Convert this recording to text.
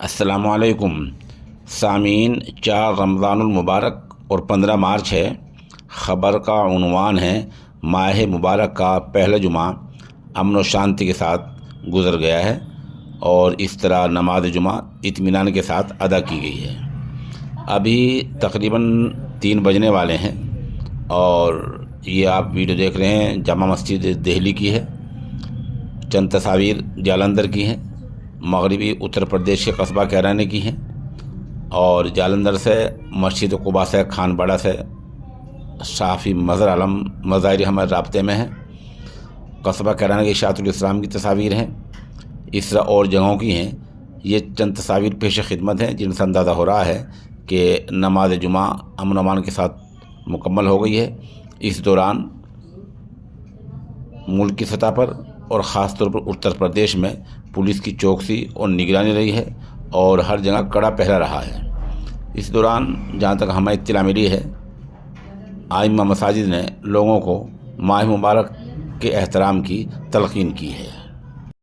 السلام علیکم سامعین، 4 رمضان المبارک اور 15 مارچ ہے۔ خبر کا عنوان ہے ماہ مبارک کا پہلا جمعہ امن و شانتی کے ساتھ گزر گیا ہے اور اس طرح نماز جمعہ اطمینان کے ساتھ ادا کی گئی ہے۔ ابھی تقریباً 3 بجنے والے ہیں اور یہ آپ ویڈیو دیکھ رہے ہیں جامع مسجد دہلی کی ہے۔ چند تصاویر جالندھر کی ہیں، مغربی اتر پردیش کے قصبہ کیرانے کی ہیں، اور جالندھر سے مسجد قباء سے، خان باڑہ سے صحافی مظہر عالم مظاہر ہمارے رابطے میں ہیں۔ قصبہ کیرانے کے اشاعت الاسلام کی تصاویر ہیں، اس طرح اور جگہوں کی ہیں۔ یہ چند تصاویر پیش خدمت ہیں جن سے اندازہ ہو رہا ہے کہ نماز جمعہ امن و امان کے ساتھ مکمل ہو گئی ہے۔ اس دوران ملک کی سطح پر اور خاص طور پر اتر پردیش میں پولیس کی چوکسی اور نگرانی رہی ہے اور ہر جگہ کڑا پہرا رہا ہے۔ اس دوران جہاں تک ہمیں اطلاع ملی ہے، ائمہ مساجد نے لوگوں کو ماہ مبارک کے احترام کی تلقین کی ہے۔